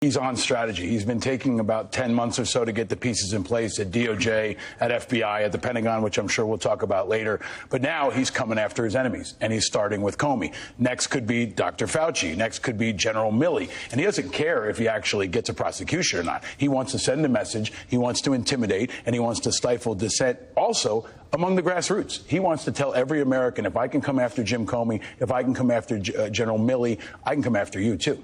He's on strategy. He's been taking about 10 months or so to get the pieces in place at DOJ, at FBI, at the Pentagon, which I'm sure we'll talk about later. But now he's coming after his enemies, and he's starting with Comey. Next could be Dr. Fauci. Next could be General Milley. And he doesn't care if he actually gets a prosecution or not. He wants to send a message. He wants to intimidate, and he wants to stifle dissent also among the grassroots. He wants to tell every American, if I can come after Jim Comey, if I can come after General Milley, I can come after you, too.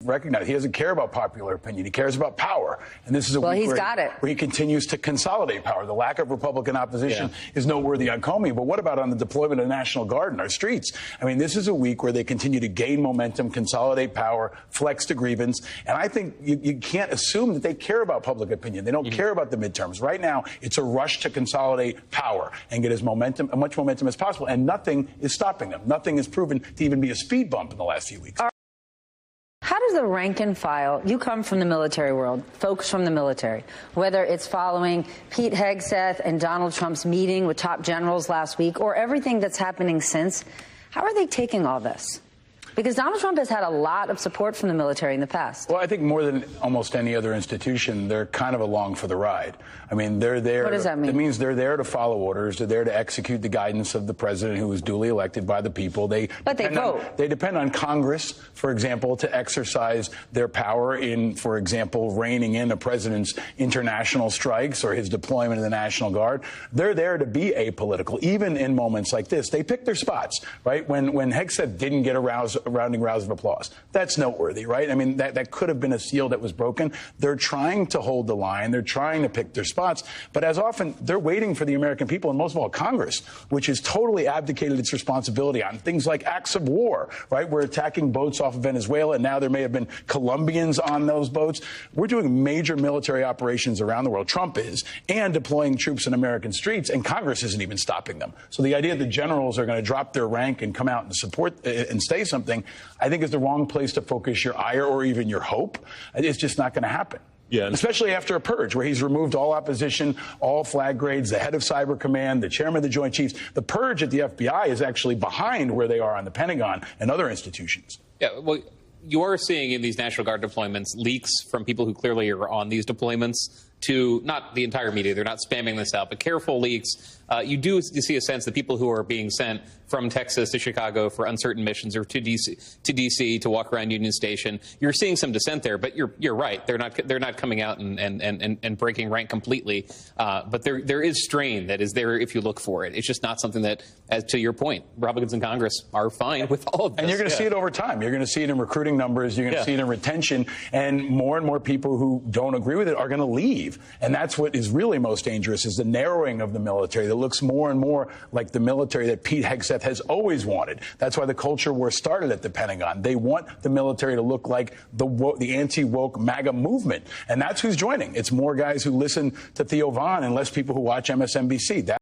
Recognize he doesn't care about popular opinion. He cares about power. And this is a week where he continues to consolidate power. The lack of Republican opposition is noteworthy on Comey. But what about on the deployment of the National Guard in our streets? I mean, this is a week where they continue to gain momentum, consolidate power, flex to grievance. And I think you can't assume that they care about public opinion. They don't care about the midterms. Right now, it's a rush to consolidate power and get as much momentum as possible. And nothing is stopping them. Nothing is proven to even be a speed bump in the last few weeks. How does the rank and file, you come from the military world, folks from the military, whether it's following Pete Hegseth and Donald Trump's meeting with top generals last week or everything that's happening since, how are they taking all this? Because Donald Trump has had a lot of support from the military in the past. Well, I think more than almost any other institution, they're kind of along for the ride. I mean, they're there. What does that mean? It means they're there to follow orders. They're there to execute the guidance of the president who was duly elected by the people. But they vote. They depend on Congress, for example, to exercise their power in, for example, reining in a president's international strikes or his deployment of the National Guard. They're there to be apolitical, even in moments like this. They pick their spots, right? When Hegseth didn't get a rounding rouse of applause, that's noteworthy, right? I mean, that could have been a seal that was broken. They're trying to hold the line. They're trying to pick their spots. But as often, they're waiting for the American people, and most of all, Congress, which has totally abdicated its responsibility on things like acts of war, right? We're attacking boats off of Venezuela, and now there may have been Colombians on those boats. We're doing major military operations around the world, Trump is, and deploying troops in American streets, and Congress isn't even stopping them. So the idea that generals are going to drop their rank and come out and support and say something, I think is the wrong place to focus your ire or even your hope. It's just not going to happen. Yeah, especially after a purge where he's removed all opposition, all flag grades, the head of Cyber Command, the chairman of the Joint Chiefs. The purge at the FBI is actually behind where they are on the Pentagon and other institutions. Yeah, well, you're seeing in these National Guard deployments leaks from people who clearly are on these deployments to not the entire media. They're not spamming this out, but careful leaks. You do see a sense that people who are being sent from Texas to Chicago for uncertain missions or to D.C. to walk around Union Station, you're seeing some dissent there. But you're right. They're not coming out and breaking rank completely. But there is strain that is there if you look for it. It's just not something that, as to your point, Republicans in Congress are fine with all of this. And you're going to see it over time. You're going to see it in recruiting numbers. You're going to see it in retention. And more people who don't agree with it are going to leave. And that's what is really most dangerous, is the narrowing of the military that looks more and more like the military that Pete Hegseth has always wanted. That's why the culture war started at the Pentagon. They want the military to look like the anti-woke MAGA movement. And that's who's joining. It's more guys who listen to Theo Von and less people who watch MSNBC.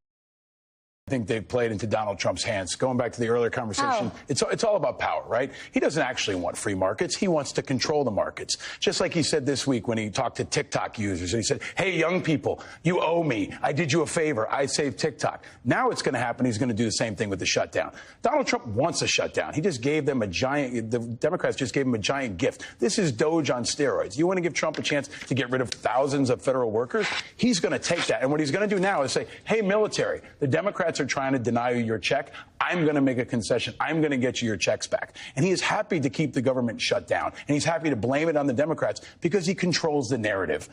I think they've played into Donald Trump's hands. Going back to the earlier conversation, it's all about power, right? He doesn't actually want free markets. He wants to control the markets. Just like he said this week when he talked to TikTok users. And he said, hey, young people, you owe me. I did you a favor. I saved TikTok. Now it's going to happen. He's going to do the same thing with the shutdown. Donald Trump wants a shutdown. He just gave them the Democrats just gave him a giant gift. This is Doge on steroids. You want to give Trump a chance to get rid of thousands of federal workers? He's going to take that. And what he's going to do now is say, hey, military, the Democrats are trying to deny you your check. I'm going to make a concession. I'm going to get you your checks back. And he is happy to keep the government shut down. And he's happy to blame it on the Democrats because he controls the narrative.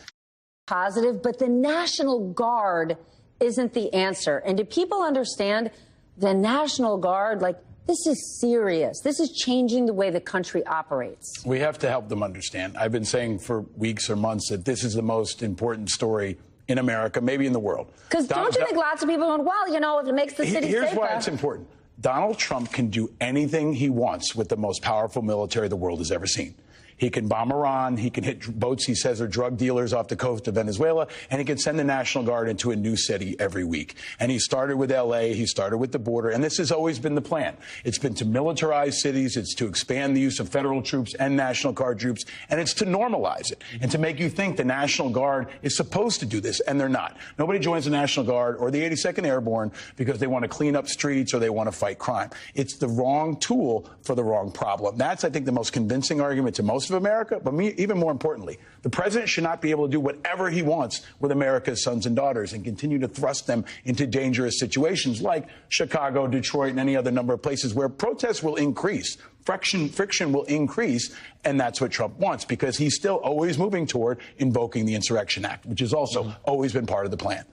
Positive, but the National Guard isn't the answer. And do people understand the National Guard, like, this is serious. This is changing the way the country operates. We have to help them understand. I've been saying for weeks or months that this is the most important story in America, maybe in the world. Because don't you think lots of people are going, well, you know, if it makes the city safer. Here's why it's important. Donald Trump can do anything he wants with the most powerful military the world has ever seen. He can bomb Iran. He can hit boats he says are drug dealers off the coast of Venezuela. And he can send the National Guard into a new city every week. And he started with L.A. He started with the border. And this has always been the plan. It's been to militarize cities. It's to expand the use of federal troops and National Guard troops. And it's to normalize it and to make you think the National Guard is supposed to do this. And they're not. Nobody joins the National Guard or the 82nd Airborne because they want to clean up streets or they want to fight crime. It's the wrong tool for the wrong problem. That's, I think, the most convincing argument to most of America, but even more importantly, the president should not be able to do whatever he wants with America's sons and daughters and continue to thrust them into dangerous situations like Chicago, Detroit, and any other number of places where protests will increase. Friction will increase, and that's what Trump wants, because he's still always moving toward invoking the Insurrection Act, which has also always been part of the plan.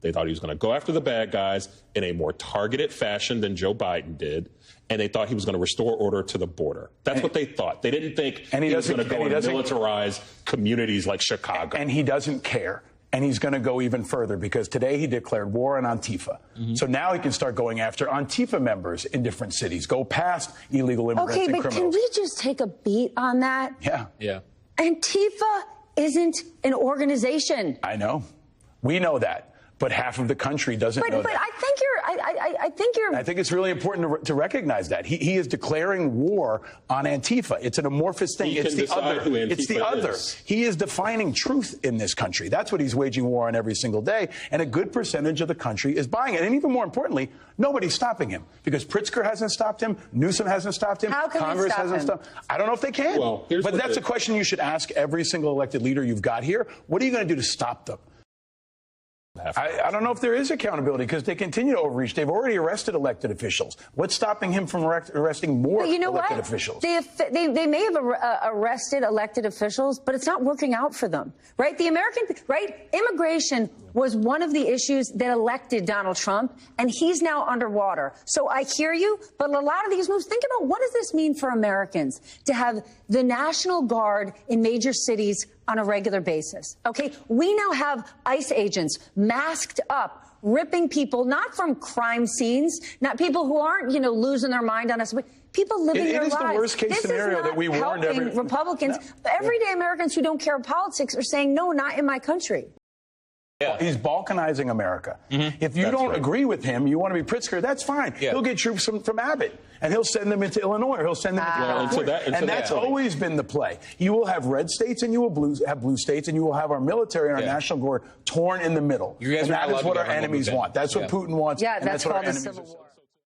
They thought he was going to go after the bad guys in a more targeted fashion than Joe Biden did, and they thought he was going to restore order to the border. That's what they thought. They didn't think he was going to go and militarize communities like Chicago. And he doesn't care. And he's going to go even further, because today he declared war on Antifa. So now he can start going after Antifa members in different cities, go past illegal immigrants and criminals. Okay, but can we just take a beat on that? Yeah. Antifa isn't an organization. I know. We know that. But half of the country doesn't know that. But I think it's really important to recognize that. He is declaring war on Antifa. It's an amorphous thing. It's the other. It's the other. He is defining truth in this country. That's what he's waging war on every single day. And a good percentage of the country is buying it. And even more importantly, nobody's stopping him, because Pritzker hasn't stopped him. Newsom hasn't stopped him. How can Congress hasn't stopped him. I don't know if they can. Well, but that's a question you should ask every single elected leader you've got here. What are you going to do to stop them? I don't know if there is accountability, because they continue to overreach. They've already arrested elected officials. What's stopping him from arresting more elected officials? They may have arrested elected officials, but it's not working out for them, right? Immigration was one of the issues that elected Donald Trump, and he's now underwater. So I hear you, but a lot of these moves, think about, what does this mean for Americans to have the National Guard in major cities on a regular basis? Okay, we now have ICE agents masked up, ripping people, not from crime scenes, not people who aren't, losing their mind on us, but people living their lives. It is the worst case scenario that we warned Republicans. Everyday Americans who don't care about politics are saying, no, not in my country. Yeah. He's balkanizing America. If you don't agree with him, you want to be Pritzker, that's fine. He'll get troops from Abbott, and he'll send them into Illinois, or he'll send them into California. And that's always been the play. You will have red states, and you will have blue states, and you will have our military and our National Guard torn in the middle. And that is what our enemies want. That's what Putin wants. Yeah, that's called a civil war.